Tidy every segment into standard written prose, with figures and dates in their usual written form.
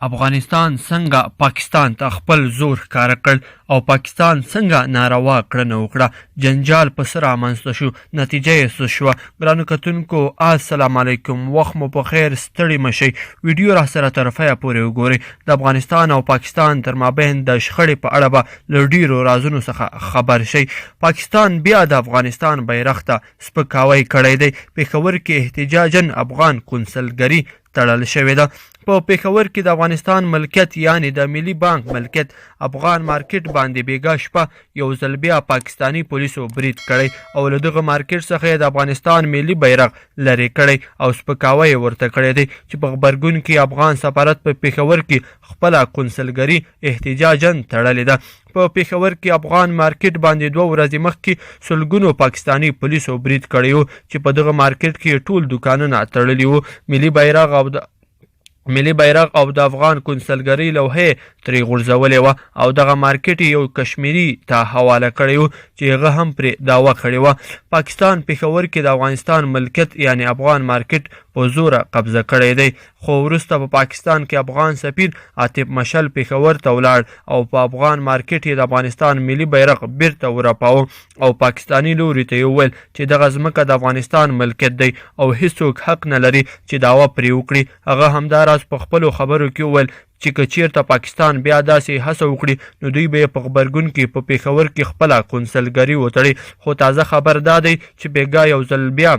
افغانستان څنګه پاکستان ته خپل زور ښکاره کړ او پاکستان څنګه ناروا کړنه وکړه. جنجال په څه رامنځته شو، نتیجه یې څه شوه؟ ګرانو کتونکو السلام علیکم، وخت مو په خیر، ستړي مه شئ. ویډیو را سره طرفه پورې وګورئ. د افغانستان او پاکستان تر مابین د شخړې په اړه به له ډیرو رازونو څخه خبر شئ. پاکستان بیا د افغانستان بیرغ ته سپکاوی کړی دی. پېښور کې احتجاجاً افغان کونسلګري تړل شوې ده. په پېښور کې د افغانستان ملکیت یعنی د ملي بانک ملکیت افغان مارکیټ باندې بیګا شپه یو ځل بیا پاکستاني پولیسو برید کړی او له دغه مارکیټ څخه د افغانستان ملي بیرغ لرې کړی او سپکاوی ورته کړی دی چې په غبرګون کې افغان سفارت په پېښور کې خپله کونسلګري احتجاجاً تړلې ده. په پېښور کې افغان مارکیټ باندې 2 ورځې مخکې سلګونو پاکستاني پولیسو برید کړی و چې په دغه مارکیټ کې ټول دوکانونه تړلي وو. ملي بیرغ او د افغان کونسلګرۍ لوحې ترې غورځولې وه او دغه مارکیټ یو کشمیري ته حواله کړی و چې هغه هم پرې دعوه کړې وه. پاکستان پېښور کې د افغانستان ملکیت یعنی افغان مارکیټ په زوره قبضه کړی دی، خو وروسته په پاکستان کې افغان سفیر عاطف مشل پېښور ته ولاړ او په افغان مارکیټ یې د افغانستان ملي بیرغ بیرته ورپاوه او پاکستاني لوري ته یې وویل چې دغه ځمکه د افغانستان ملکیت دی او هیڅوک حق نه لري چې دعوه پرې وکړي. هغه همداراز په خپلو خبرو کې وویل چې که چیرته پاکستان بیا داسې هڅه وکړي نو دوی به یې په غبرګون کې په پېښور کې خپله کونسلګري وتړي. خو تازه خبر دا دی چې بیګا یو ځل بیا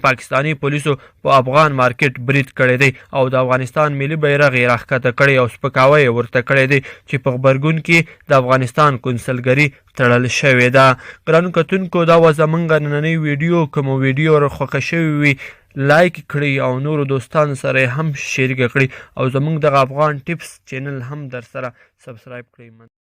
پاکستاني پولیسو په افغان مارکیټ برید کړی دی او د افغانستان ملي بیرغ یې راښکته کړی او سپکاوی یې ورته کړی دی چې په غبرګون کې د افغانستان کونسلګري تړل شوې ده. ګرانو کتونکو دا وه زموږ نننۍ ویډیو. که مو ویډیو خوښه شوې وي لایک کړئ او نورو دوستانو سره هم شریکه کړئ او زموږ دغه افغان ټیپس چینل هم در سره سبسکرایب کړئ.